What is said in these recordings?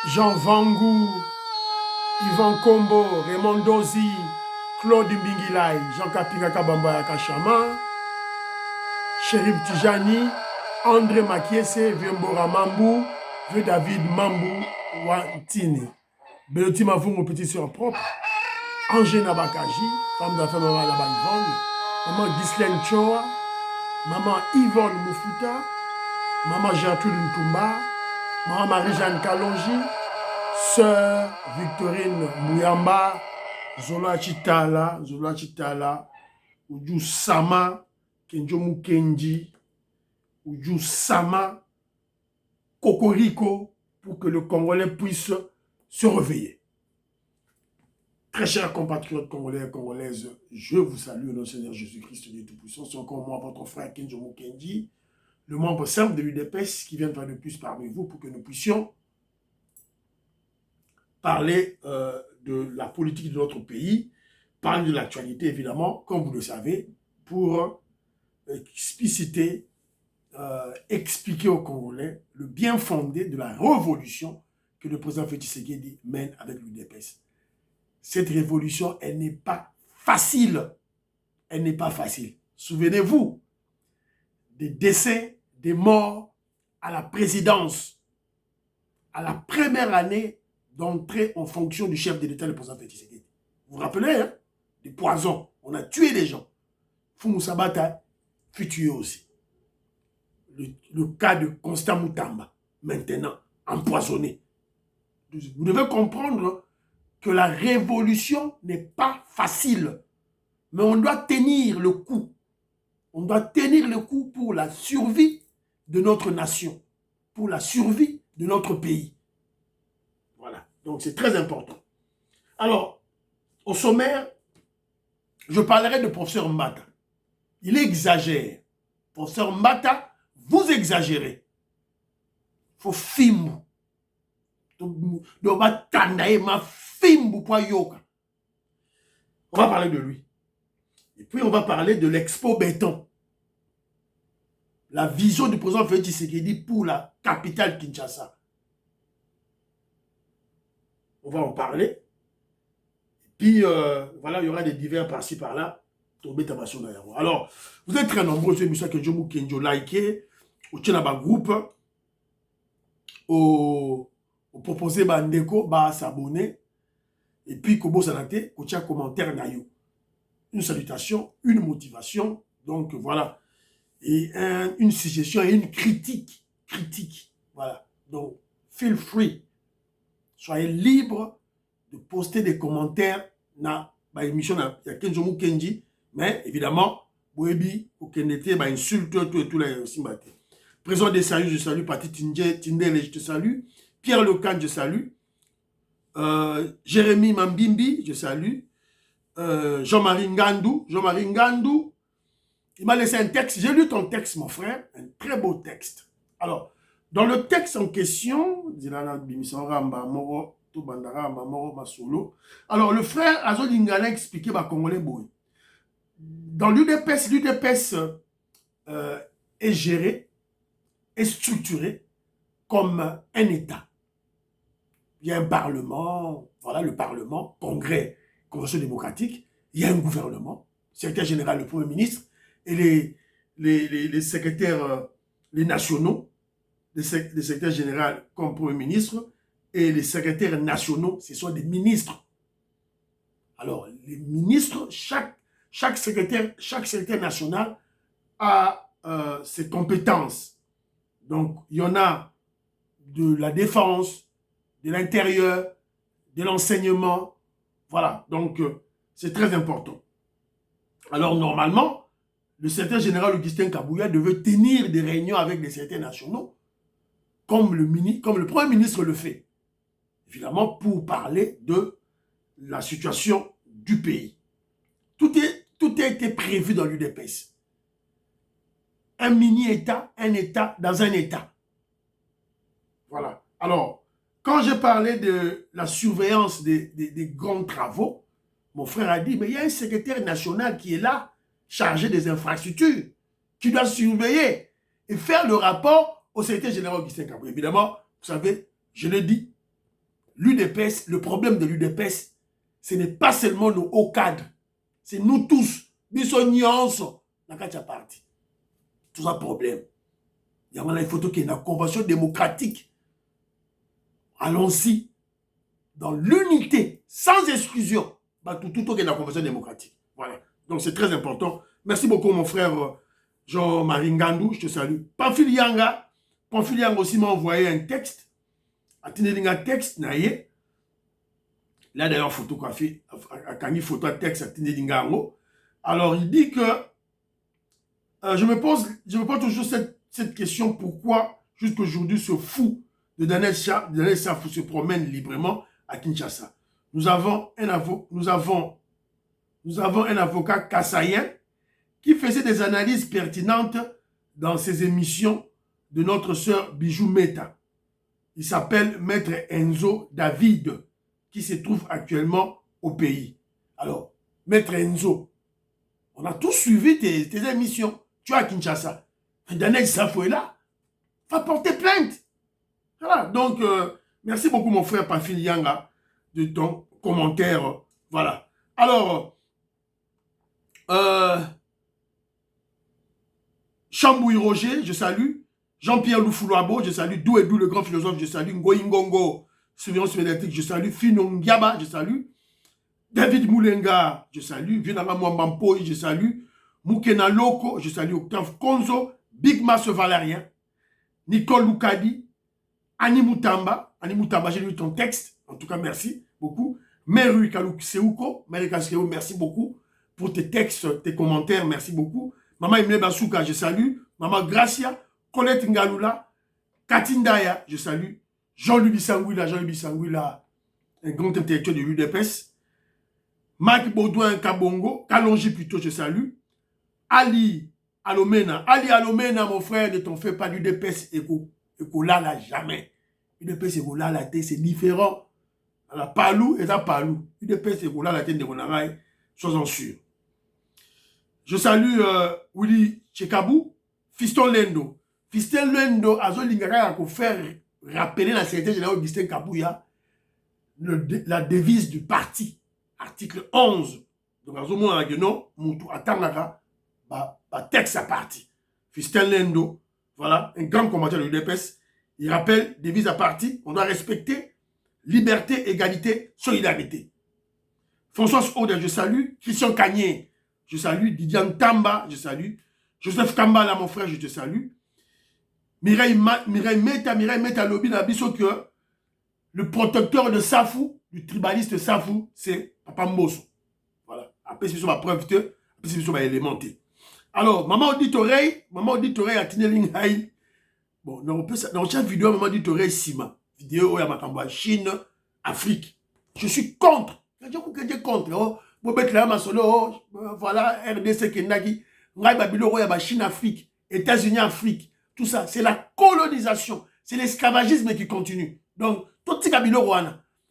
Jean Vangou, Yvan Kombo, Raymond Dozi, Claude Mbingilai, Jean Kapinga Kabamba Kachama, Chérif Tijani, André Makiese, Viembora Mambou, Vieux David Mambou, Wantini. Beloti Mavungo, petite sœur propre, Angène Abakaji, femme d'affaires Maman Labanvong, Maman Ghislaine Choa, Maman Yvonne Moufuta, Maman Gertrude Ntumba, Maman Marie-Jeanne Kalonji, Sœur Victorine Mouyamba, Zola Chitala, Uju Sama, Kenjo Mukenji, Uju Sama, Cocorico, pour que le Congolais puisse se réveiller. Très chers compatriotes congolais et congolaises, je vous salue au nom du Seigneur Jésus-Christ, Dieu Tout-Puissant. C'est encore moi, votre frère Kenjo Mukenji, le membre simple de l'UDPS qui vient de faire de plus parmi vous pour que nous puissions parler de la politique de notre pays, parler de l'actualité évidemment, comme vous le savez, pour expliciter, expliquer aux Congolais le bien fondé de la révolution que le président Félix Tshisekedi mène avec l'UDPS. Cette révolution, elle n'est pas facile. Elle n'est pas facile. Souvenez-vous des décès, des morts à la présidence, à la première année d'entrée en fonction du chef de l'État, le président Félix Tshisekedi. Vous vous rappelez, hein? Des poisons. On a tué des gens. Foumou Sabata fut tué aussi. Le cas de Constant Moutamba, maintenant, empoisonné. Vous devez comprendre que la révolution n'est pas facile. Mais on doit tenir le coup. On doit tenir le coup pour la survie de notre nation, pour la survie de notre pays. Voilà. Donc c'est très important. Alors, au sommaire, je parlerai de professeur Mbata. Il exagère. Professeur Mbata, vous exagérez. Faut fimbu. On va parler de lui. Et puis on va parler de l'Expo Béton. La vision du président Félix Tshisekedi pour la capitale Kinshasa. On va en parler. Et puis voilà, il y aura des divers par-ci par-là. Alors, vous êtes très nombreux sur l'émission que je vous kenjo liké, au Tchenaba groupe, au proposer bandeko, ba s'abonner, et puis kobo sanate, au tien commentaire nayo. Une salutation, une motivation, donc voilà, et une suggestion et une critique, voilà. Donc, feel free, soyez libre de poster des commentaires na ba émission na ya Kenjo Mukenji. Mais évidemment, Boebi, Okenete, insulte, tout là aussi. Président des saluts, je salue Pati Tindele, je te salue. Pierre Lecan, je salue. Jérémy Mambimbi, je salue. Jean-Marie Ngandou, il m'a laissé un texte. J'ai lu ton texte, mon frère, un très beau texte. Alors, dans le texte en question, alors le frère Azolingala expliqué par Congolais Boy. Dans l'UDPS, est géré, est structuré comme un État. Il y a un parlement, voilà le parlement, congrès, convention démocratique, il y a un gouvernement, secrétaire général, le premier ministre, et les secrétaires, les nationaux, les secrétaires généraux comme premier ministre, et les secrétaires nationaux, ce sont des ministres. Alors, les ministres, chaque secrétaire national a ses compétences. Donc, il y en a de la défense, de l'intérieur, de l'enseignement. Voilà, donc c'est très important. Alors, normalement, le secrétaire général Augustin Kabouya devait tenir des réunions avec les secrétaires nationaux, comme le Premier ministre le fait. Évidemment, pour parler de la situation du pays. Tout a été prévu dans l'UDPS. Un mini-État, un État dans un État. Voilà. Alors, quand j'ai parlé de la surveillance des grands travaux, mon frère a dit, mais il y a un secrétaire national qui est là, chargé des infrastructures, qui doit surveiller et faire le rapport au secrétaire général Augustin Kabouya. Évidemment, vous savez, je l'ai dit, l'UDPS, le problème de l'UDPS, ce n'est pas seulement nos hauts cadres, c'est nous tous, biso nyonso, na kati ya parti. Tout ça problème. Il y a une photo qui est une convention démocratique. Allons-y dans l'unité, sans exclusion. Tout est dans la convention démocratique. Voilà. Donc c'est très important. Merci beaucoup mon frère Jean-Marie Ngandou, je te salue. Pamphile Yanga aussi m'a envoyé un texte. Un texte, naïe. Là d'ailleurs, photographie, quand il photo texte, alors il dit que je me pose toujours cette question, pourquoi jusqu'aujourd'hui ce fou de Daniel Safou se promène librement à Kinshasa. Nous avons un avocat kassaïen qui faisait des analyses pertinentes dans ses émissions de notre sœur Bijou Meta. Il s'appelle Maître Enzo David, qui se trouve actuellement au pays. Alors, Maître Enzo, on a tous suivi tes émissions. Tu es à Kinshasa. Daniel Safou est là. Va porter plainte. Voilà. Donc, merci beaucoup, mon frère Pamphile Yanga, de ton commentaire. Voilà. Alors, Chambouille Roger, je salue. Jean-Pierre Loufoulouabo, je salue. Dou et Dou, le grand philosophe, je salue. Ngoïngongo, surveillance médiatique, je salue. Fino Ngiaba, je salue. David Moulenga, je salue. Vinama Mwambampoy, je salue. Moukena Loko, je salue. Octave Konzo, Big Mass Valérien, Nicole Loukadi, Annie Moutamba, j'ai lu ton texte, en tout cas merci beaucoup. Meru Kalouk Seuko, merci beaucoup pour tes textes, tes commentaires, merci beaucoup. Maman Emile Basouka, je salue. Maman Gracia, Colette Ngaloula, Katindaya, je salue. Jean-Louis Bissangouila, un grand intellectuel de l'UDPS. Mike Baudouin Kabongo, Kalonji plutôt, je salue. Ali Alomena, mon frère, ne t'en fais pas, l'UDPS Ekolala jamais. UDPS Ekolala, c'est différent. La Palou et la Palou. UDPS Ekolala, de Ronaraï, sois-en sûr. Je salue Willy Chekabou, Fiston Lendo. Fiston Lendo, Azolingara, a faire rappeler la secrétaire générale Augustin Kabouya la devise du parti, article 11. Donc, Azomou Ageno, Moutou Atangara, texte à parti. Fiston Lendo, voilà, un grand commentaire de l'UDPS. Il rappelle, devise à parti, on doit respecter liberté, égalité, solidarité. François Aude, je salue. Christian Cagné, je salue. Didier Tamba, je salue. Joseph Kambala, mon frère, je te salue. Mireille Meta Lobby Nabiso que le protecteur de Safou, du tribaliste Safou, c'est Papa Mbosso. Voilà. Après, c'est sur ma preuve, après, c'est sur ma élémenté. Alors, maman auditoreille a Tineling Haï. Bon, dans chaque vidéo, maman auditoreille Sima. Vidéo, il y a ma Chine, Afrique. Je suis contre. Je suis contre. Oh, voilà, RDC Kendaki. Chine, Afrique. États-Unis, Afrique. Tout ça, c'est la colonisation. C'est l'esclavagisme qui continue. Donc, tout ce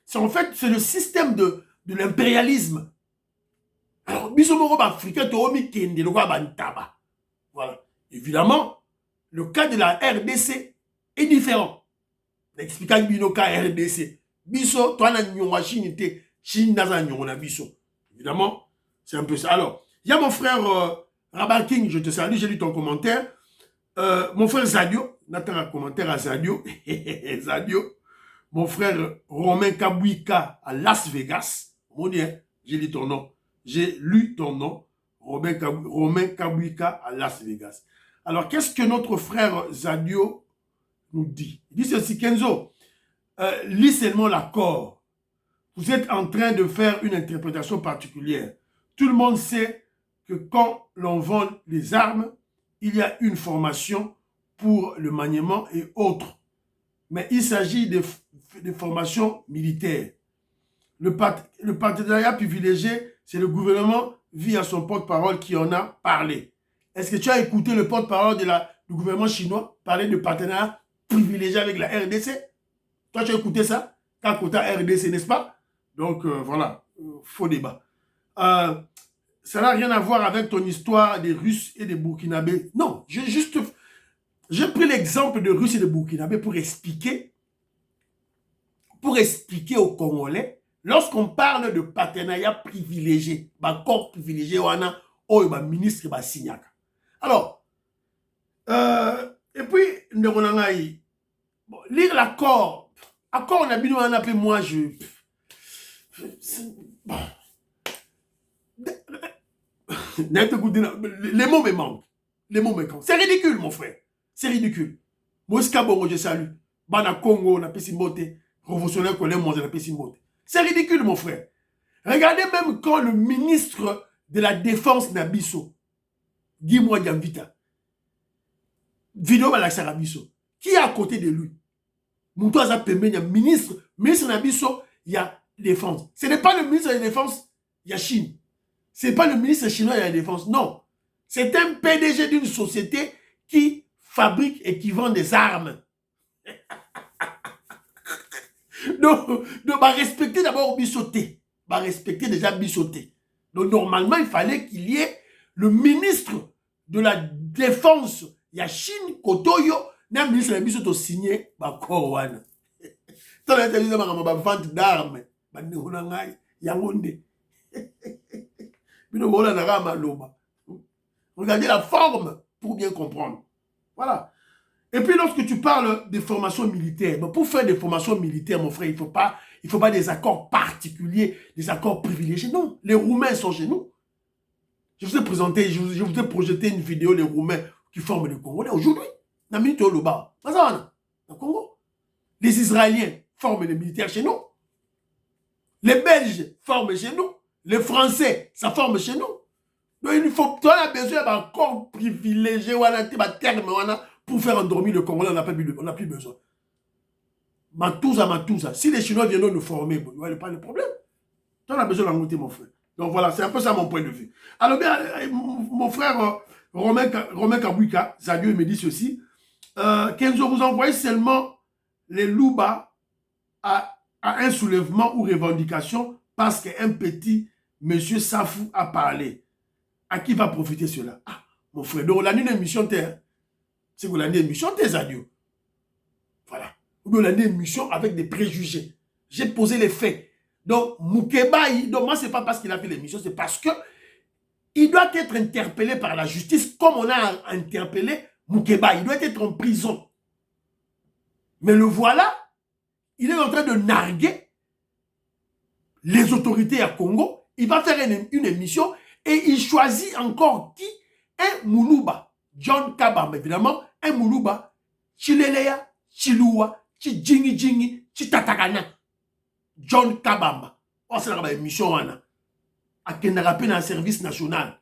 c'est en fait, c'est le système de l'impérialisme. Alors, bisomoro africain, voilà. Évidemment, le cas de la RDC est différent. L'explication du cas RDC. Biso, toi, Chine, évidemment, c'est un peu ça. Alors, il y a mon frère Rabat King, je te salue, j'ai lu ton commentaire. Mon frère Zadio, n'attends un commentaire à Zadio. Zadio. Mon frère Romain Kabouika à Las Vegas. Mon Dieu, j'ai lu ton nom. J'ai lu ton nom. Romain Kabouika à Las Vegas. Alors, qu'est-ce que notre frère Zadio nous dit? Il dit ceci, Kenzo, lis seulement l'accord. Vous êtes en train de faire une interprétation particulière. Tout le monde sait que quand l'on vend les armes, il y a une formation pour le maniement et autres. Mais il s'agit de formations militaires. Le partenariat privilégié, c'est le gouvernement via son porte-parole qui en a parlé. Est-ce que tu as écouté le porte-parole du gouvernement chinois parler de partenariat privilégié avec la RDC? Toi, tu as écouté ça? Kakota RDC, n'est-ce pas? Donc, voilà, faux débat. Ça n'a rien à voir avec ton histoire des Russes et des Burkinabés. Non, j'ai pris l'exemple de Russes et de Burkinabés pour expliquer pour expliquer aux Congolais, lorsqu'on parle de partenariat privilégié, accord privilégié, on a un ministre qui signé. Alors, et puis, lire l'accord, on a bien, on appelle moi, bon. Les mots me manquent. Les mots me manquent. C'est ridicule, mon frère. C'est ridicule. Moïska Bongo, je salue. Bana Congo, on a Pessimbote. Révolutionnaire Colin Monzé, on a Pessimbote. C'est ridicule, mon frère. Regardez même quand le ministre de la Défense Nabiso, Guy Mouadiamvita, vidéo Malaxara Biso, qui est à côté de lui? Moutouaza Pembe, il y a ministre Nabiso, il y a défense. Ce n'est pas le ministre de la Défense, il y a Chine. Ce n'est pas le ministre chinois de la Défense, non. C'est un PDG d'une société qui fabrique et qui vend des armes. donc respecter d'abord Bissoté. Respecter déjà Bissoté. Donc, normalement, il fallait qu'il y ait le ministre de la Défense, Yachine Kotoyo, le ministre de la Bissoté signé, Korwana. Dans l'interview, il y a vente d'armes. Regardez la forme pour bien comprendre. Voilà. Et puis lorsque tu parles de formation militaire, pour faire des formations militaires, mon frère, il faut pas des accords particuliers, des accords privilégiés. Non, les Roumains sont chez nous. Je vous ai présenté, je vous ai projeté une vidéo des Roumains qui forment les Congolais. Aujourd'hui, dans le Congo, les Israéliens forment les militaires chez nous. Les Belges forment chez nous. Les Français, ça forme chez nous. Donc il faut, on a besoin d'un corps privilégié, pour faire endormir le Congolais, on n'a plus besoin. Matouza. Si les Chinois viennent nous former, il n'y a pas de problème. On a besoin d'en goûter, mon frère. Donc voilà, c'est un peu ça mon point de vue. Alors bien, mon frère Romain Kabouika, Zadio, il me dit ceci. Kenzo, vous envoyez seulement les Louba à un soulèvement ou revendication parce qu'un petit monsieur Safou a parlé. À qui va profiter cela? Ah, mon frère, donc on a une émission terre. C'est qu'on a une émission terre, Zadio. Voilà. On a une émission avec des préjugés. J'ai posé les faits. Donc, Moukébaï, donc moi, c'est pas parce qu'il a fait l'émission, c'est parce que il doit être interpellé par la justice comme on a interpellé Moukébaï. Il doit être en prison. Mais le voilà, il est en train de narguer les autorités à Congo. Il va faire une émission et il choisit encore qui? Un Moulouba. John Kabamba, évidemment. Un Moulouba. Chileleya, Chiloua, Chidjingi, Chitatakana. John Kabamba. Oh, c'est la émission, Anna. À Kendarapé dans le service national.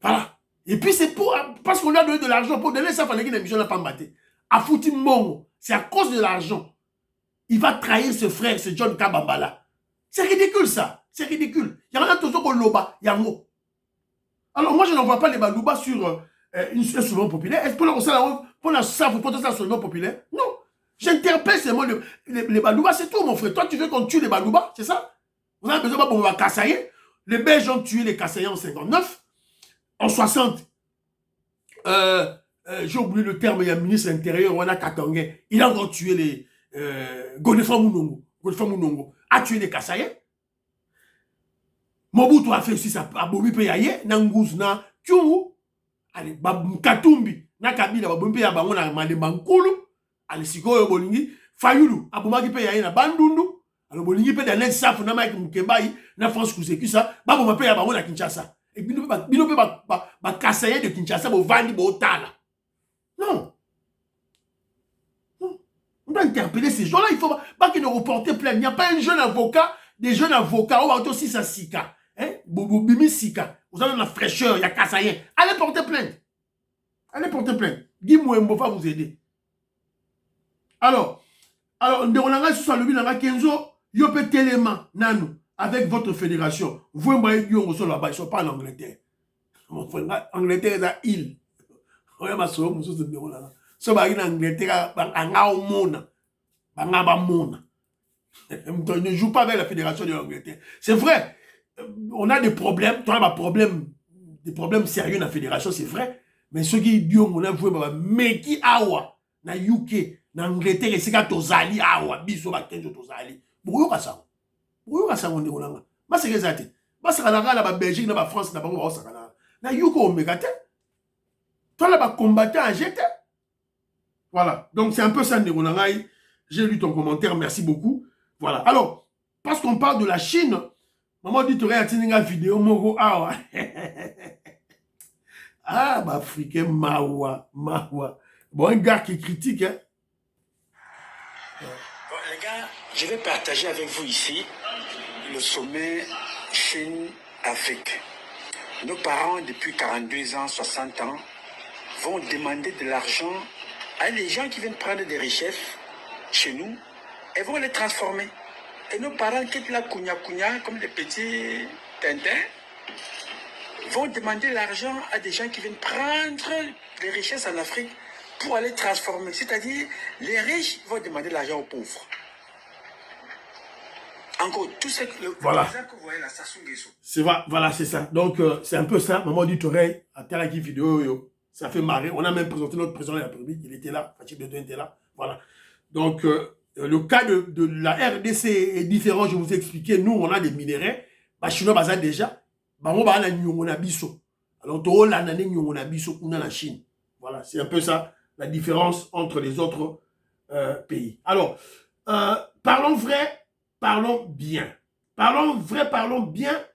Voilà. Et puis c'est pour, parce qu'on lui a donné de l'argent pour donner ça, il fallait qu'une émission n'a pas maté. À Fouti Mongo, c'est à cause de l'argent. Il va trahir ce frère, ce John Kabamba là. C'est ridicule ça. C'est ridicule. Il y en a toujours au Loba, Yango. Alors moi je n'envoie pas les Balouba sur un soulèvement populaire. Est-ce pour la savre, pour un soulèvement populaire? Non. J'interpelle seulement les Balouba, c'est tout mon frère. Toi tu veux qu'on tue les Balouba, c'est ça? Vous avez besoin pour Kassaye. Les Belges ont tué les Kassaye en 59. En 60, j'ai oublié le terme, il y a un ministre intérieur, on a Katangé. Il a encore tué les Godefroid Mounongo. Godefroid Mounongo a tué les Kassaye. Mobutu a fait aussi ça. Abomi Peyaye, Nangouz, na Kyungu. Allez, Katumbi, na Kabila, Abomi Peyaye, na Malembankulu. Allez, Sikoyo Bolingi. Fayulu, Abomaki Peyaye, na Bandundu. Alors, Bolingi Peyaye, na Netsaf, na Mike Mukembayi, na France Kouseku, ça. Baboma Peyaye, na Kinshasa. Et puis, nous ne Kassaye de Kinshasa, nous vandi Botala. Non. Non. On doit interpeller ces gens-là. Il faut pas qu'ils ne reportent plainte. Il n'y a pas un jeune avocat, des jeunes avocats, on va aussi ça Sika. Hein? Bimi Sika. Vous avez la fraîcheur, il y a Kassaye. Allez porter plainte. Allez porter plainte. Guy Mouembo va vous aider. Alors, on a sur le bilan, Kenzo, Yopé Téléma, Nanou. Avec votre fédération, vous voyez qu'ils sont là-bas, ils ne sont pas en Angleterre. Mon frère, Angleterre est à île. On a sur le de bureau là. Ce qui est en Angleterre, ne joue pas avec la fédération de l'Angleterre. C'est vrai, on a des problèmes, des problèmes sérieux dans la fédération, c'est vrai. Mais ceux qui disent qu'on a vu, mais qui awa, na UK, Angleterre esika tozali awa biso ba kenzo tozali. Boyoka sango. Boyoka sango ndeko nanga. Maseke te. Basaka na ba Belgique na ba France na bango ba osaka na yuko omeka te. Toi là ba combattant en jete. Voilà. Donc c'est un peu ça ndeko nanga. J'ai lu ton commentaire, merci beaucoup. Voilà. Alors, parce qu'on parle de la Chine, maman dit tu regardes une vidéo moko awa. Ah, bah africain mawa. Bon, un gars qui critique hein. Bon, les gars, je vais partager avec vous ici le sommet Chine-Afrique. Nos parents, depuis 42 ans, 60 ans, vont demander de l'argent à des gens qui viennent prendre des richesses chez nous et vont les transformer. Et nos parents qui étaient là, kounya, comme des petits tintins, vont demander l'argent à des gens qui viennent prendre les richesses en Afrique pour aller transformer. C'est-à-dire, les riches vont demander l'argent aux pauvres. Encore, tout ce que voilà. Que vous voyez là, ça c'est voilà, c'est ça. Donc, c'est un peu ça. Maman dit oreille à Teraki vidéo, ça fait marrer. On a même présenté notre président de la République. Il était là. Fatih Bedouin était là. Voilà. Donc, le cas de la RDC est différent. Je vous ai expliqué. Nous, on a des minéraux. Bah, Chinois, bah, ça déjà. Bah, on va à biso. Alors, tout le monde a biso qu'on a la Chine. Voilà. C'est un peu ça, la différence entre les autres pays. Alors, parlons vrai. Parlons bien. Parlons vrai, parlons bien.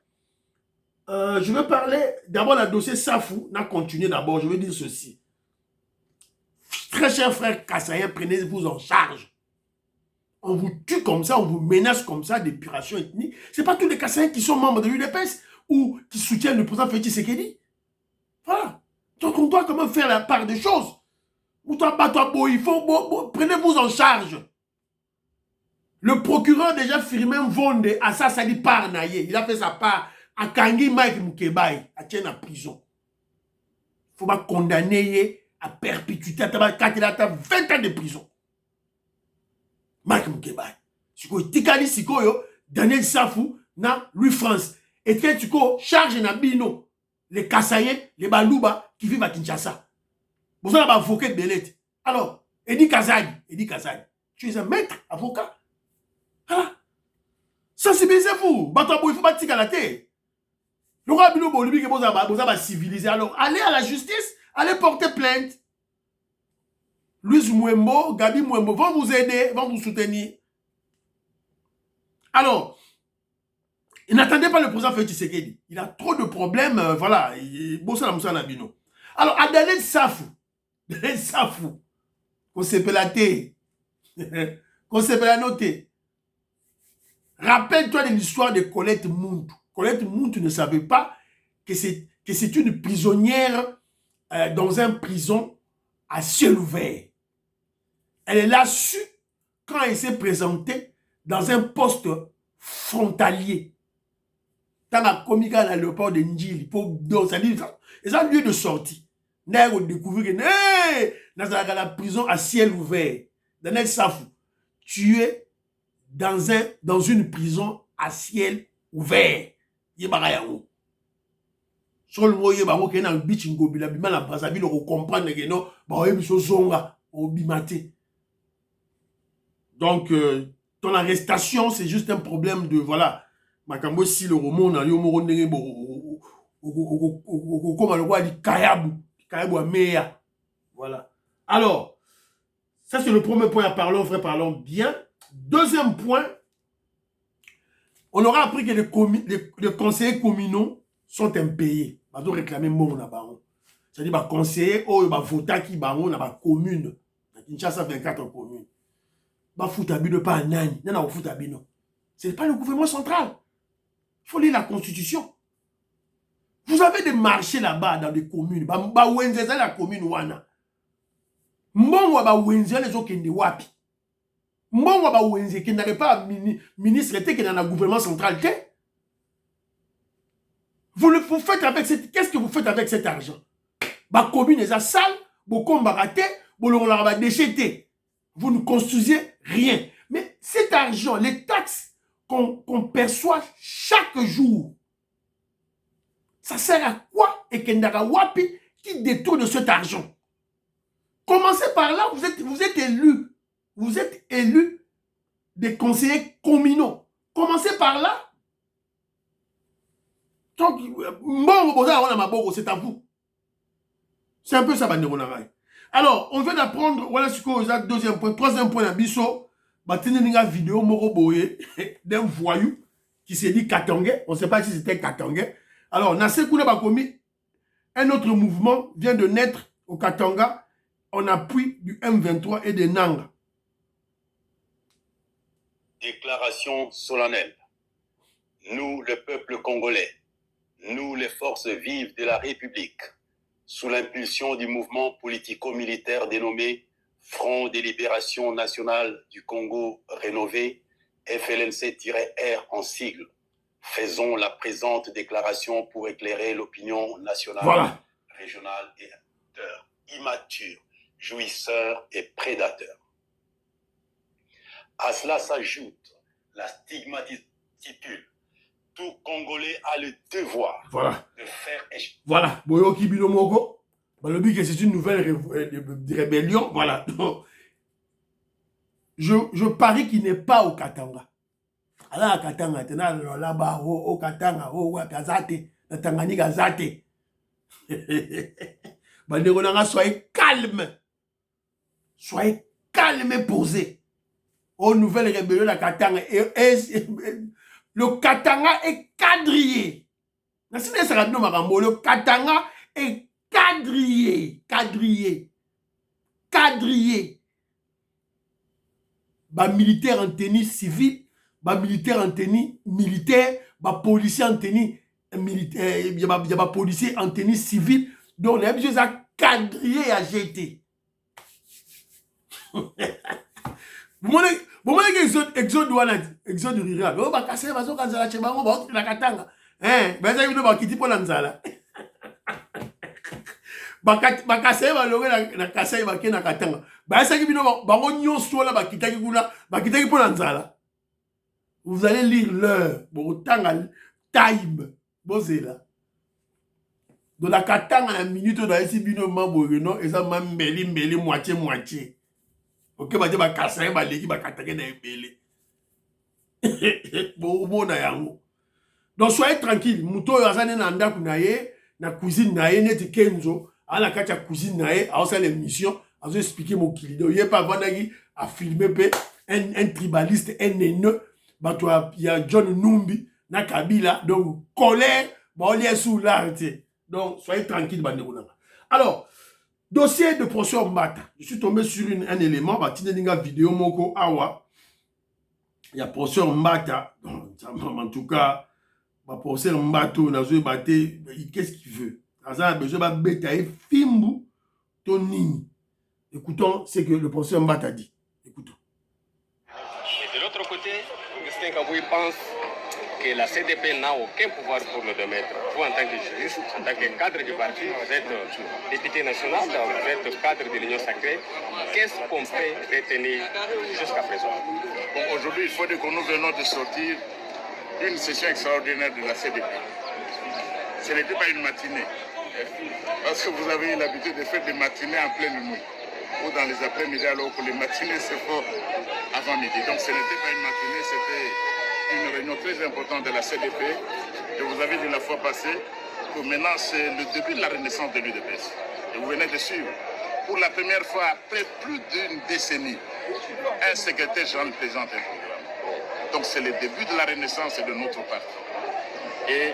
Je veux parler d'abord du dossier Safou. On a continué d'abord. Je veux dire ceci. Très cher frère Kassaïen, prenez-vous en charge. On vous tue comme ça, on vous menace comme ça d'épuration ethnique. Ce n'est pas tous les Kassaïens qui sont membres de l'UDPS ou qui soutiennent le président Félix Tshisekedi. Voilà. Donc on doit quand même faire la part des choses. Il faut prenez-vous en charge. Le procureur déjà Firmin Vonde à ça dit par naïe. Il a fait sa part à Kangi Mike Moukebaï à tient en prison. Il faut pas condamner à perpétuité à 20 ans de prison. Mike Moukebaï. Siko Tikali Sikoyo, Daniel Safou, na Louis France. Et que tu charge na bino les Kassaïens, les Balouba qui vivent à Kinshasa. Vous avez un avocat de Belette. Alors, Edi Kazadi, tu es un maître avocat. Ah, sensibilisez-vous. Il faut pas tirer à la tête. Le roi Bilo Bolibi que vous avez civilisé. Alors, allez à la justice, allez porter plainte. Louise Mouembo, Gabi Mouembo vont vous aider, vont vous soutenir. Alors, n'attendez pas le président Félix Tshisekedi. Il a trop de problèmes, voilà. Alors, à Daniel Safou, qu'on s'appelle la thé, qu'on s'appelle la noter. Rappelle-toi de l'histoire de Colette Mountou. Colette Mountou ne savait pas que c'est une prisonnière dans une prison à ciel ouvert. Elle l'a su quand elle s'est présentée dans un poste frontalier. Dans la comique à l'aéroport de Ndjili. C'est un lieu de sortie. On a découvert que dans la prison à ciel ouvert, dans un Safou, tu es dans une prison à ciel ouvert. Yebarayao. Sur le mot yeba qui est dans le beach ngobila bima la Brazzaville on comprendre que non ba yebiso zonga obimate. Donc ton arrestation c'est juste un problème de voilà makambo si le roman na yo moko ndenge bo comme le roi dit kayabu a meya. Voilà. Alors ça c'est le premier point, parlons vrai, parlons bien. Deuxième point, on aura appris que les conseillers communaux sont impayés. Ils doivent réclamer mon baron. C'est-à-dire les conseillers ou les votants qui baron dans la commune. Kinshasa 24 communes. Ba foutabino pas nani, nana foutabino. C'est pas le gouvernement central. Il faut lire la constitution. Vous avez des marchés là-bas dans des communes. Ba wenze la commune wana. Mbongo ba wenze les okende wapi. Mbongo ba wenze qui n'arrive pas ministre qui est dans le gouvernement central. Vous faites avec qu'est-ce que vous faites avec cet argent? Ba commune est sale, beaucoup raté, beaucoup la déchetté. Vous ne construisez rien. Mais cet argent, les taxes qu'on perçoit chaque jour, ça sert à quoi? Et Kendara Wapi qui détourne cet argent? Commencez par là, vous êtes élu. Vous êtes élus des conseillers communaux. Commencez par là. Donc, c'est à vous. C'est un peu ça, Banderonaraï. Alors, on vient d'apprendre, voilà ce qu'on a, deuxième point, troisième point, Nabiso, une vidéo Moroboye d'un voyou qui s'est dit Katangé. On ne sait pas si c'était Katangé. Alors, Nasekuna Bakomi, un autre mouvement vient de naître au Katanga en appui du M23 et de Nanga. Déclaration solennelle. Nous, le peuple congolais, nous, les forces vives de la République, sous l'impulsion du mouvement politico-militaire dénommé Front de Libération Nationale du Congo Rénové, FLNC-R en sigle, faisons la présente déclaration pour éclairer l'opinion nationale, régionale et acteurs immatures, jouisseurs et prédateurs. À cela s'ajoute la stigmatisation. Tout Congolais a le devoir de faire échec. Voilà. Boyoki Binomoko. Le que c'est une nouvelle rébellion. Voilà. Je parie qu'il n'est pas au Katanga. Alors, à Katanga, là-bas, au Katanga, au Kazate, la Tanganyika Zate. Soyez calme. Soyez calme et posé. Aux nouvelles rébellions de Katanga. Le Katanga est quadrillé. Le Katanga est quadrillé. Bah militaire en tenue civile, bah militaire en tenue militaire, bah policier en tenue militaire, il y a bah policier en tenue civile. Donc on a besoin de quadriller à jeter. Vous voyez que exode rural. Oh, bah, cassez, bah, quand ça, bah, la katanga. Hein, bah, ça, bah, qui dit pour l'anzala. Bah, cassez, bah, la cassez, bah, qui na katanga. Bah, ça, qui bah, on y soit là, bah, qui t'a qui pour l'anzala. Vous allez lire l'heure, bon, time, bon, c'est là. De la katanga, la minute, on a ici, bino, mambo, non, et ça, m'a mêlé, moitié. Ok, bah, bah, kasser, bah, les bah, katanga, na ebele. Bon, na yango. Donc, soyez tranquille. Mouto, yazane, na ndaku na ye, na cuisine na ye, neti kenzo, à la kacha cuisine na ye, à l'émission, à vous expliquer mon kilido. Il n'y a pas Vanagi à filmer un tribaliste, un haineux, bah, toi, il y a John Numbi, na Kabila, donc, colère, bah, on y est sous l'art, donc, soyez tranquille, bandeko. Alors, dossier de professeur Mbata. Je suis tombé sur un élément, bah, tinelinga vidéo moko awa. Il y a professeur Mbata, en tout cas, bah, professeur Mbato, qu'est-ce qu'il veut? Il a besoin de bétail, fimbu, tonini. Écoutons ce que le professeur Mbata dit. Écoutons. Et de l'autre côté, Augustin Kaboui pense que la CDP n'a aucun pouvoir pour le démettre. Vous, en tant que juriste, en tant que cadre du parti, vous êtes député national, vous êtes cadre de l'Union sacrée. Qu'est-ce qu'on peut retenir jusqu'à présent? Bon, aujourd'hui, il faut dire que nous venons de sortir d'une session extraordinaire de la CDP. Ce n'était pas une matinée, parce que vous avez eu l'habitude de faire des matinées en pleine nuit, ou dans les après-midi, alors que les matinées se font avant midi. Donc ce n'était pas une matinée, c'était une réunion très importante de la CDP. Je vous avais dit la fois passée que maintenant c'est le début de la renaissance de l'UDPS. Et vous venez de suivre, pour la première fois après plus d'une décennie, un secrétaire général présente un programme. Donc c'est le début de la renaissance de notre parti. Et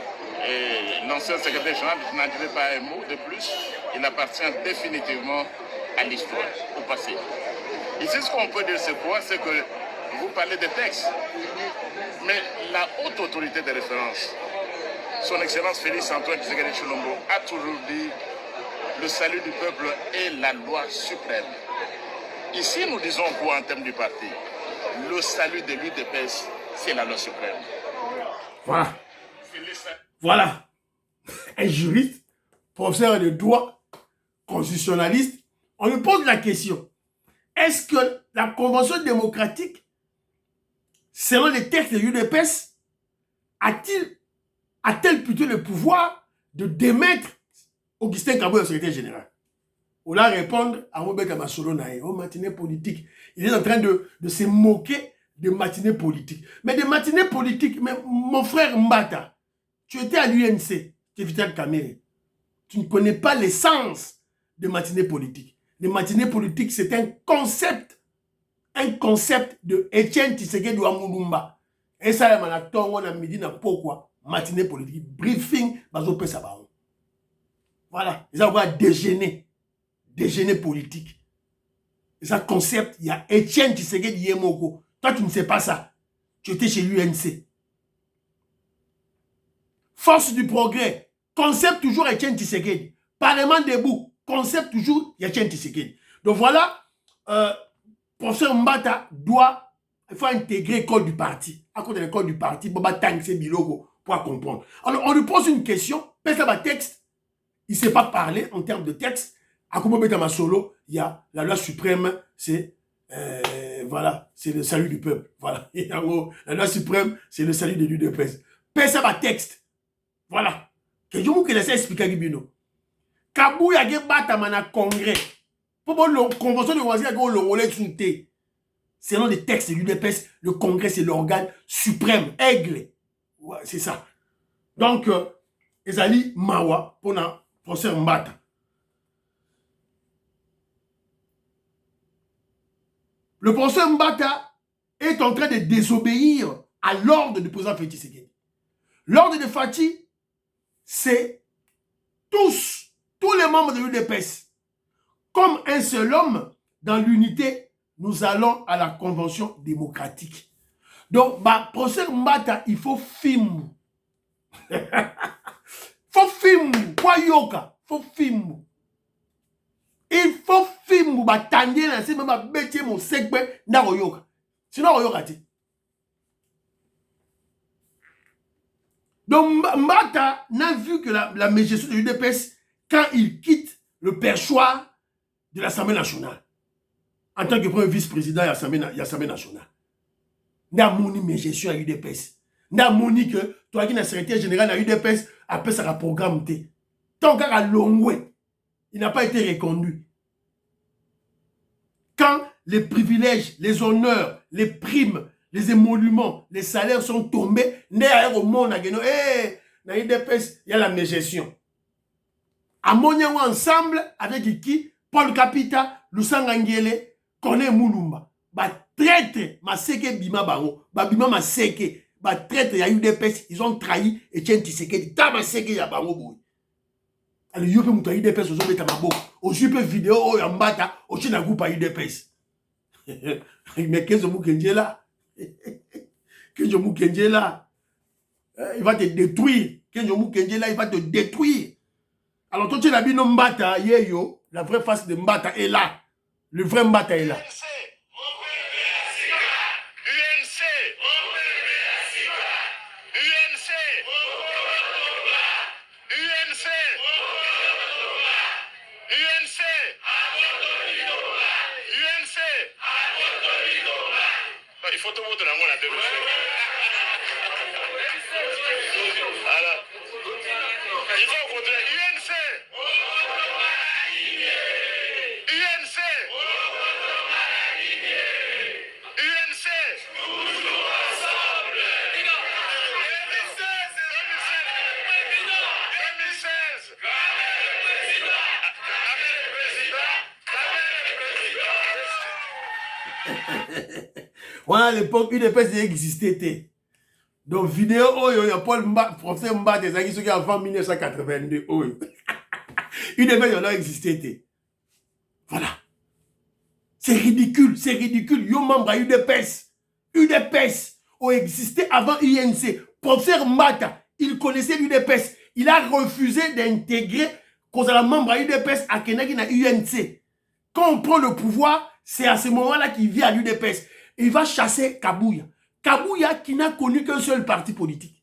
l'ancien secrétaire général, je n'en dirai pas un mot de plus, il appartient définitivement à l'histoire, au passé. Ici, ce qu'on peut dire, c'est quoi? C'est que vous parlez des textes, mais la haute autorité de référence, son Excellence Félix Antoine Tshisekedi Tshilombo, a toujours dit le salut du peuple est la loi suprême. Ici, nous disons quoi en termes du parti? Le salut de l'UDPS, c'est la loi suprême. Voilà. Voilà. Un juriste, professeur de droit, constitutionnaliste, on lui pose la question. Est-ce que la Convention démocratique, selon les textes de l'UDPS, a-t-elle plutôt le pouvoir de démettre Augustin Kaboui au secrétaire général? on va répondre à Mobeka Masolo Nae, au matinée politique. Il est en train de se moquer de matinées politiques. Mais des matinées politiques, mais mon frère Mbata, tu étais à l'UNC, tu es Vital Kamere. Tu ne connais pas l'essence de matinées politiques. Les matinées politiques, c'est un concept de Etienne Tshisekedi Amulumba. Et ça, il y a un midi, pourquoi matinée politique, briefing, bazo pesa baon. Voilà, ils ont déjeuner politique. Ils ont concept, il y a Etienne Tshisekedi Yemoko. Toi, tu ne sais pas ça. Tu étais chez l'UNC. Force du progrès, concept toujours Etienne Tshisekedi. Parlement debout, concept toujours Etienne Tshisekedi. Donc voilà, professeur Mbata il faut intégrer l'école du parti. À côté de l'école du parti, Boba Tang, c'est Bilogo, pour comprendre. Alors, on lui pose une question, pèse un texte, il ne sait pas parler en termes de texte. À Koumou Betama Solo, il y a la loi suprême, c'est voilà, c'est le salut du peuple. Voilà. Et en gros, la loi suprême, c'est le salut de l'UDPS. Pèse un texte. Voilà. Que je vous laisse expliquer à Gibino. Kabou ya ge batama na congrès. Pour la convention de Ouazia go le relais sous-té. Selon les textes de l'UDPS, le congrès c'est l'organe suprême. Aigle. Ouais, c'est ça. Donc, Ezali Mawa pour na professeur Mbata. Le professeur Mbata est en train de désobéir à l'ordre du président Félix Tshisekedi. L'ordre de Fati, c'est tous les membres de l'UDPS. Comme un seul homme, dans l'unité, nous allons à la convention démocratique. Donc, professeur Mbata, il faut film. Faut film. Quoi yoka? Faut film. Il faut film. Tandé là, c'est même à bêter mon segbe na yoka. Sinon, yoka ti. Donc, Mbata n'a vu que la mégestion de l'UDPS quand il quitte le perchoir de l'Assemblée nationale. En tant que premier vice-président de l'Assemblée nationale. N'a moni mégestion à l'UDPS. N'a moni que toi qui es secrétaire général à l'UDPS, après ça, le programme T. Tant qu'à Longwe, il n'a pas été reconduit. Quand les privilèges, les honneurs, les primes, les émoluments, les salaires sont tombés, au monde, il y a la mégestion. Amonia ensemble avec qui? Paul Kapita, Lusanga Ngele, Kone Moulumba. Traître, Maseke Bima Bango, Bima Maseke, traître, il y a eu des pèses, ils ont trahi Etienne Tshisekedi. Tamaseke Yabango Boy. Alors, il y a eu des pèses, ils ont mis à ma boue. Au super vidéo, au Yambata, au China Group a eu des pèses. Mais qu'est-ce que vous avez là? Qu'est-ce que vous avez là? Il va te détruire. Qu'est-ce que vous avez là? Il va te détruire. Alors, toi, tu as vu Mbata, Yeyo, la vraie face de Mbata est là. Le vrai Mbata est là. Il faut tout le monde dans la télé. Alors, il faut voter UNC. UNC. UNC. Toujours ensemble. 2016. Voilà, à l'époque, UDPS existait. Donc, vidéo, il y a Paul professeur Mbata, c'est qui avant 1982. UDPS, il a existé. Voilà. C'est ridicule. Yo, membre à UDPS. UDPS a existé avant UNC. Professeur Mbata, il connaissait l'UDPS. Il a refusé d'intégrer cause à la membre à UDPS à Kenaki na UNC. Quand on prend le pouvoir, c'est à ce moment-là qu'il vient à l'UDPS. Il va chasser Kabouya. Kabouya qui n'a connu qu'un seul parti politique.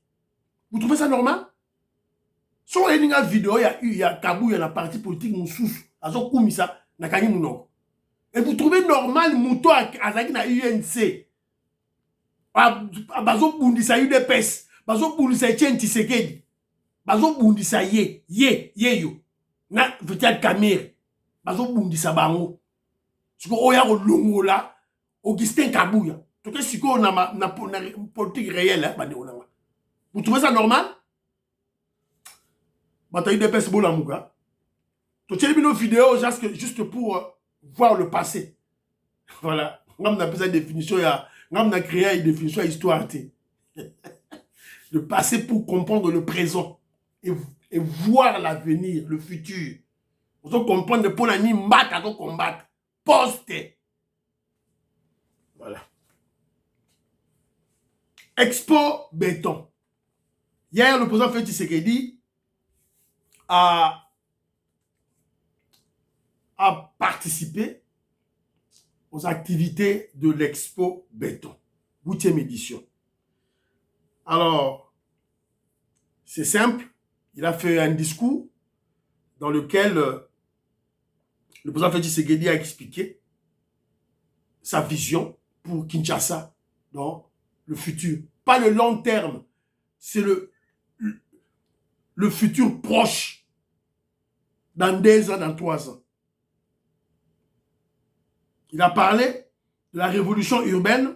Vous trouvez ça normal? Sur une vidéo, il y a Kabouya, la parti politique, Moussous, Azo Koumisa, Nakani Mounoko. Et vous trouvez normal, Mouto Azaki na UNC. Bazo Bundisa UDPS. Bazo Bundisa Etienne Tshisekedi. Bazo Bundisa Yeyo. Na Vital Kamere. bazo bundisa bango. Siko oya ko longola Augustin Kabouya. Tout que siko na politique réelle bande onanga. Vous trouvez ça normal? Bataille de pes bola muga. Tu as une vidéo juste pour voir le passé. Voilà. On a besoin de définition, on a créé une définition histoire. Le passé pour comprendre le présent et voir l'avenir, le futur. Vous devez comprendre pour la nuit, combattre. Poste. Voilà. Expo béton. Hier, le président Félix Tshisekedi a participé aux activités de l'Expo Béton, 8e édition. Alors, c'est simple, il a fait un discours dans lequel le président Félix Tshisekedi a expliqué sa vision pour Kinshasa dans le futur. Pas le long terme, c'est le futur proche, dans 2 ans, dans 3 ans. Il a parlé de la révolution urbaine.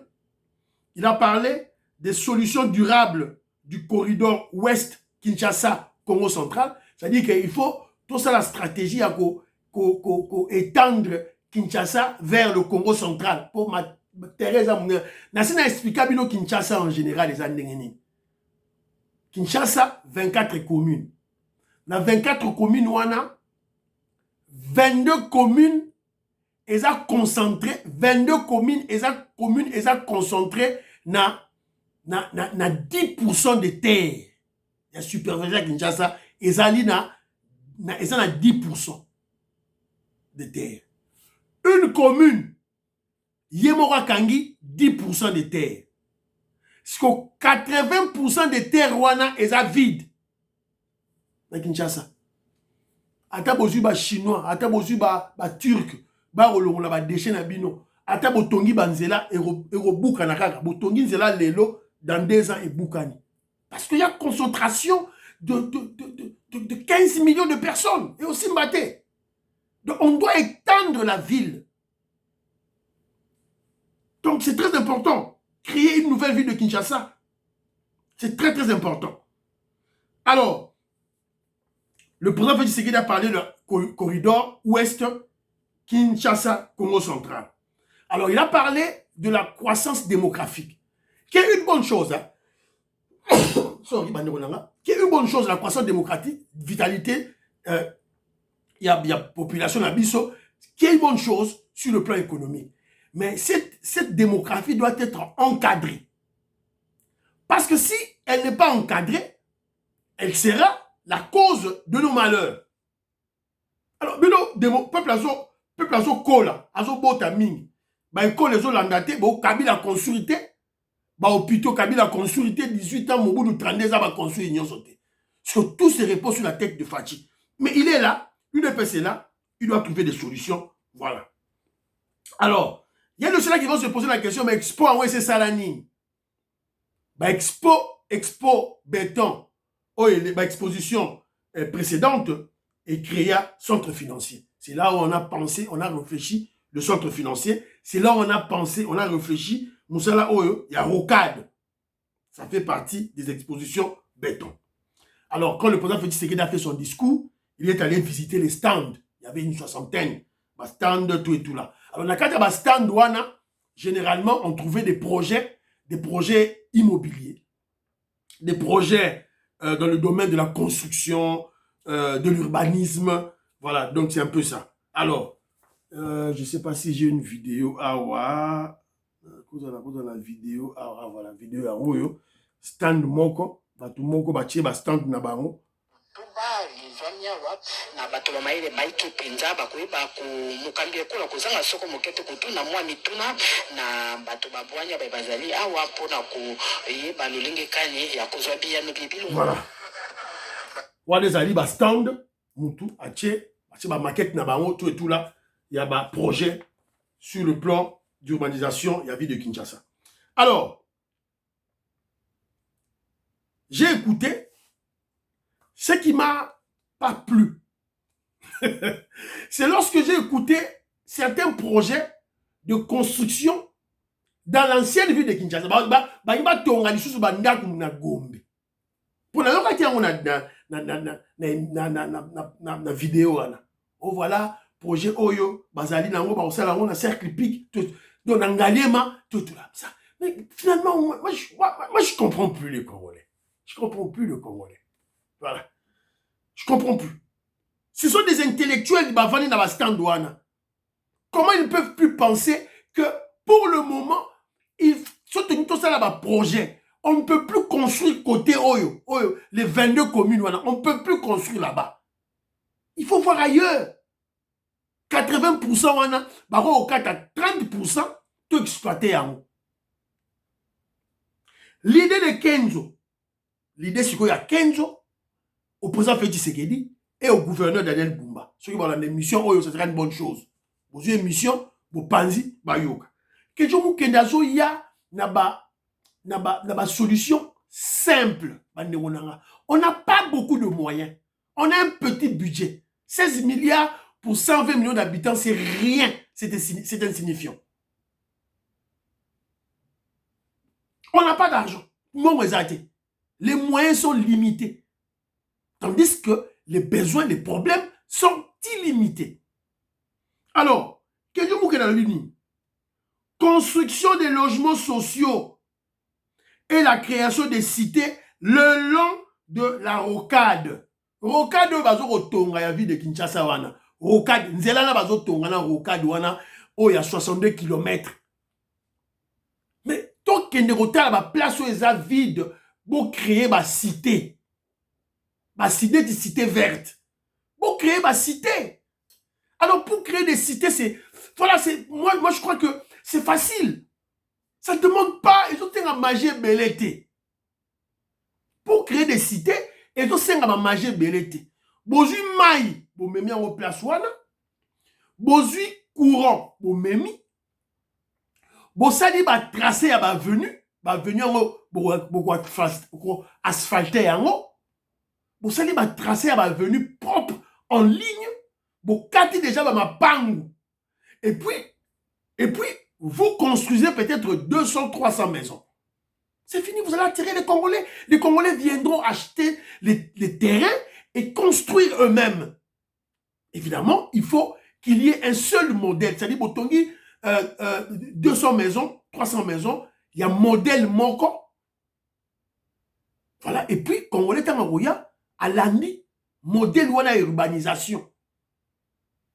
Il a parlé des solutions durables du corridor ouest Kinshasa-Congo central. C'est-à-dire qu'il faut toute ça la stratégie à étendre Kinshasa vers le Congo central. Pour Teresa Mouna. N'a expliqué Kinshasa en général les années. Kinshasa, 24 communes. Dans 24 communes, on a 22 communes. Ils ont concentré 22 communes, ils ont concentré na 10% de terre. Il y a superviseur à Kinshasa, ils ont 10% de terre. Une commune, Yemora Kangi, 10% de terre. Parce que 80% de terre, ils ont vide. Dans Kinshasa. Ata bozu ba chinois, ata bozu ba turc. Ba olongola ba déchet na bino ata botongi banzela buka na kaka botongi nzela lelo dans 2 ans et bukani parce qu'il y a concentration de 15 millions de personnes et aussi Mbaté. Donc on doit étendre la ville. Donc c'est très important créer une nouvelle ville de Kinshasa. C'est très très important. Alors le président Félix Tshisekedi a parlé du corridor ouest Kinshasa, Congo central. Alors, il a parlé de la croissance démographique, qui est une bonne chose. Hein? Sorry, qui est une bonne chose, la croissance démocratique, vitalité, il y a population à Bisso, qui est une bonne chose sur le plan économique. Mais cette démographie doit être encadrée. Parce que si elle n'est pas encadrée, elle sera la cause de nos malheurs. Alors, peuple azo kola, azo bota mingi. Ba école les landate, ba Kabila construité, ba hôpitaux Kabila construité 18 ans Mobutu 32 ans ba construit union sauté. Sur tout se repose sur la tête de Fachi. Mais il est là, une est là, il doit trouver des solutions, voilà. Alors, il y a de ceux-là qui vont se poser la question, mais Expo en c'est Salani. Ba Expo béton, ba exposition précédente et créa centre financier. C'est là où on a pensé, on a réfléchi, le centre financier. C'est là où on a pensé, on a réfléchi. Moussala Oyo, il y a Rocade. Ça fait partie des expositions béton. Alors, quand le président Félix Tshisekedi a fait son discours, il est allé visiter les stands. Il y avait une 60aine. Stand, tout et tout là. Alors, dans le cas de stand, généralement, on trouvait des projets immobiliers, des projets dans le domaine de la construction, de l'urbanisme. Voilà, donc c'est un peu ça. Alors, je ne sais pas si j'ai une vidéo. Voilà, vidéo. Voilà, vidéo à Oyo. Stand moko. Batu moko batie ba stand na bango. Na bato bamaile baiki penza bakoyeba komukambia kola kozanga soko mokete kotuna mwa mituna na bato babwanya bazali awa mpona koyeba lolenge kani ya kozwa biyano bibilungu. Voilà. Wana ezali ba stand mutu atie ba maquette na bango tout et tout là, il y a ba projet sur le plan d'urbanisation, il y a ville de Kinshasa. Alors, j'ai écouté ce qui m'a pas plu C'est lorsque j'ai écouté certains projets de construction dans l'ancienne ville de Kinshasa. Ba tonga lisusu ba ndaku na Gombe. Pour la loka tia on a na vidéo wana. Oh voilà projet Oyo bazali nango ba osala on a cercle pic donc ngaliema tout là ça. Mais finalement moi je comprends plus les Congolais. Je comprends plus le Congolais. Voilà. Je comprends plus. Ce sont des intellectuels bavani na ba stand wana. Comment ils ne peuvent plus penser que pour le moment ils sont tenus tout ça là-bas projet. On ne peut plus construire côté Oyo, les 22 communes, on ne peut plus construire là-bas. Il faut voir ailleurs. 80%, au 30%, tout exploité en haut. L'idée de Kenzo, l'idée c'est qu'il y a Kenzo, opposant Félix Tshisekedi, et au gouverneur Daniel Bumba. Ceux qui vont dans l'émission, ce serait une bonne chose. Vous avez une émission, vous pensez, bayoka. Kenzo Mukendazo, il y a solution simple. On n'a pas beaucoup de moyens. On a un petit budget. 16 milliards pour 120 millions d'habitants, c'est rien. C'est insignifiant. On n'a pas d'argent. Les moyens sont limités. Tandis que les besoins, les problèmes sont illimités. Alors, construction des logements sociaux et la création des cités le long de la rocade. Rocade bazo kotonga ya ville de Kinshasa wana. Rocade nzela na bazo tonga na rocade wana o ya 62 km. Mais tant qu'il ne rota la place où eza vide pour créer ba cité. Ba cité des cités vertes. Pour créer ba cité. Alors pour créer des cités c'est voilà c'est moi je crois que c'est facile. Ça ne demande pas, ils ont un magie belleté. Pour créer des cités, ils ont un magie belleté. Bozu maï, bo memi en place wana. Bozu courant, bo memi. Bo sali ba tracé à ba venu en bo asphalté yango. Bo sali ba tracé à ba venu propre en ligne. Bo kati déjà ba mapangu. Et puis vous construisez peut-être 200, 300 maisons. C'est fini, vous allez attirer les Congolais. Les Congolais viendront acheter les terrains et construire eux-mêmes. Évidemment, il faut qu'il y ait un seul modèle. C'est-à-dire, Botongi, 200 maisons, 300 maisons, il y a un modèle moko. Voilà, et puis, Congolais Tamarouya, à l'année, modèle ou la urbanisation.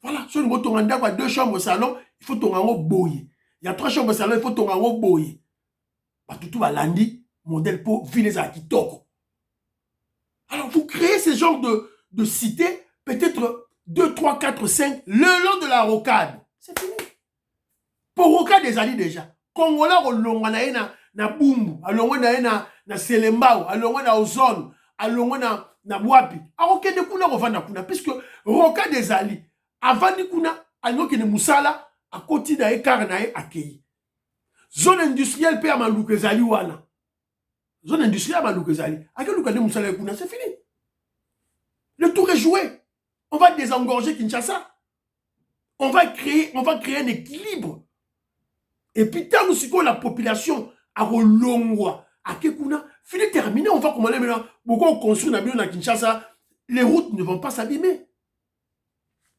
Voilà, sur le bouton, on a 2 chambres au salon, il faut ton en boyer. Il y a 3 chambres au salon, il faut ton en boyer. Tout va lundi, modèle pour villes à Kitoko. Alors, vous créez ce genre de cité, peut-être 2, 3, 4, 5, le long de la rocade. C'est fini. Pour rocade des alliés déjà. Congolais, on l'a na Bumbu, on l'a na Selembao, on l'a na Ozone, on l'a na Wapi. Alors, on a kuna revendre kuna, puisque rocade des alliés, avant de kuna, on a Moussala, à côté d'un écart na accueilli. Zone industrielle paie à Maloukezali wana. Zone industrielle à Maloukezali. À quel cas Moussala kuna, c'est fini. Le tour est joué. On va désengorger Kinshasa. On va créer un équilibre. Et puis, tant que la population a relongwa, à Kekuna, fini terminé, on va commander maintenant. Beaucoup on construit à Kinshasa, les routes ne vont pas s'abîmer.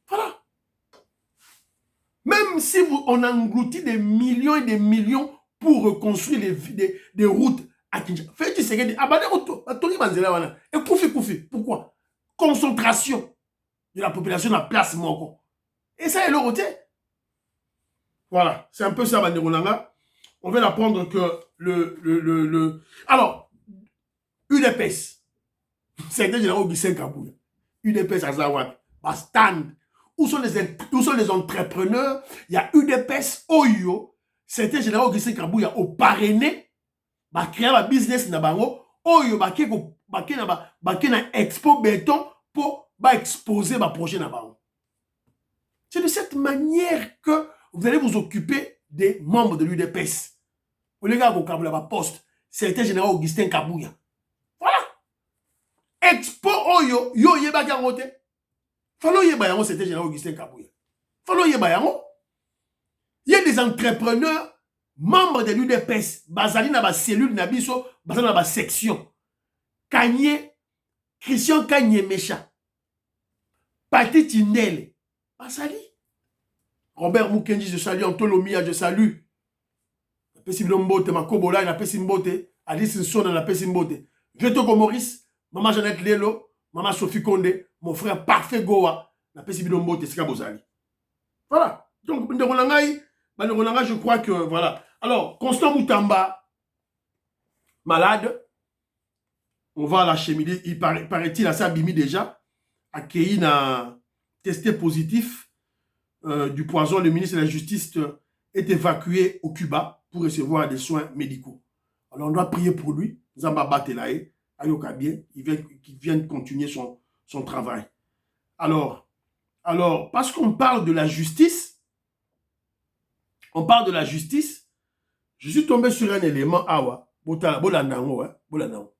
Voilà. Même si on engloutit des millions et des millions pour reconstruire des routes à Kinshasa. Faites-tu ce que et Koufi. Pourquoi? Concentration de la population à place Moko. Et ça est le côté. Voilà, c'est un peu ça, Banderolanga. On va apprendre que Alors, UDPS. C'était général Augustin Kabouya. UDPS à Zawad. Stand. Où sont les entrepreneurs? Il y a UDPS Oyo. C'était général Augustin Kabouya au parrainé. Bah, créer un business na bango. Oyo, bah, na expo béton pour exposer ma projet na bango. C'est de cette manière que vous allez vous occuper des membres de l'UDPS. Vous les gars, vous avez la poste. C'était général Augustin Kabouya. Voilà. Expo Oyo, yo yeba garote. Falo Yebayango, c'était général Augustin Kabouya. Falo Yebayango. Il y a des entrepreneurs, membres de l'UDPS, basali na ba cellule na biso, basali na ba section. Kanye, Christian Kanye Mecha. Pati Tindele. Basali. Robert Mukenji, je salue. Antolomia, je salue. La Pessimbote, Mbote, Makobola, la Pessimbote. Alice Nsona, la Pessimbote. Vietoko Maurice, Maman Jeannette Lelo, Maman Sophie Konde, mon frère Parfait Goa, la Pessimbote, c'est Kabozali. Voilà. Donc, je crois que, voilà. Alors, Constant Moutamba, malade. On va à la cheminée. Il paraît-il, à ça, Bimi déjà, accueilli, n'a testé positif du poison. Le ministre de la Justice est évacué au Cuba pour recevoir des soins médicaux. Alors, on doit prier pour lui. Zamba Batelae, Ayoka bien, il vient de continuer son travail. Alors, parce qu'on parle de la justice, je suis tombé sur un élément, Awa, Bolandango, hein, Bolandango.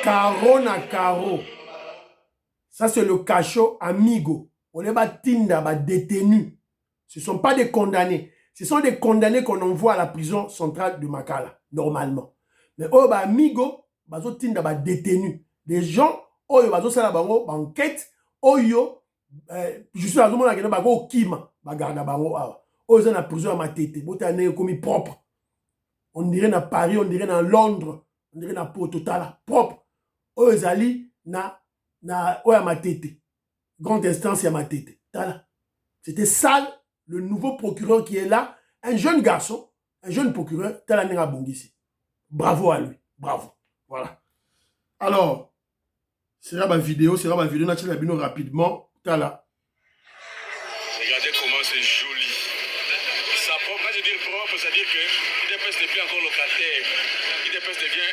Caro na caro. Ça, c'est le cachot amigo. On est ba détenus. Ce ne sont pas des condamnés. Ce sont des condamnés qu'on envoie à la prison centrale de Makala, normalement. Mais oh, ba amigo, bazo tinda ba détenus. Des gens, oh, bazo sala bango, enquête, oh yo, je suis à ce moment-là, bago kima, bagarda bango, oh, ils sont en prison à ma tête. Bote ane commis propre. On dirait dans Paris, on dirait dans Londres, on dirait dans Pau Total, propre. Oh, ils allaient na ma tête. Grande instance, ya ma tête. C'était sale. Le nouveau procureur qui est là, un jeune garçon, un jeune procureur, Tala Nenga Bongisi. Bravo à lui. Bravo. Voilà. Alors, c'est là ma vidéo, naturelle bino rapidement. Tala. Regardez comment c'est joli. Ça propre, quand je dis propre, c'est-à-dire que l'UDPS n'est plus encore locataire. L'UDPS devient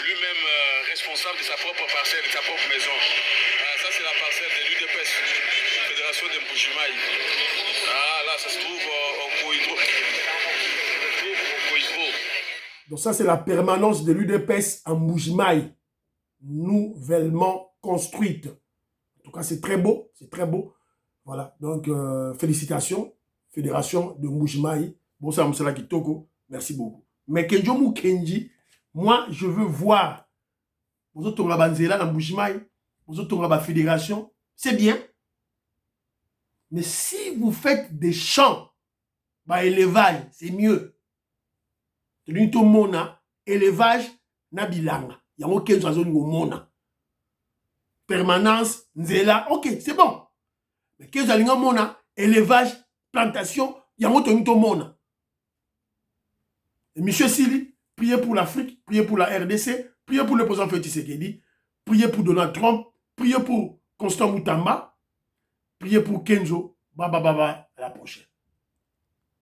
lui-même responsable de sa propre parcelle, de sa propre maison. Ça, c'est la parcelle de l'UDPS, Fédération de Mbujimaï. Là, ça se trouve au Koïdro. Donc ça, c'est la permanence de l'UDPS en Mbujimaï, nouvellement construite. En tout cas, c'est très beau, c'est très beau. Voilà, donc félicitations, Fédération de Mbujimaï. Bon, ça, Moussala Kitoko, merci beaucoup. Mais Kenjomu Kenji, moi, je veux voir vous autres Banzela dans Mbujimaï, vous autres Fédération, c'est bien. Mais si vous faites des champs, élevage, c'est mieux. Tenito mona, élevage, nabilanga. Il y a aucun zone mona. Permanence, nzela, ok, c'est bon. Mais qu'est-ce que mona, élevage, plantation, il y a aucun mona. Et Monsieur Sili, priez pour l'Afrique, priez pour la RDC, priez pour le président Félix Tshisekedi, priez pour Donald Trump, priez pour Constant Moutamba, priez pour Kenzo. À la prochaine.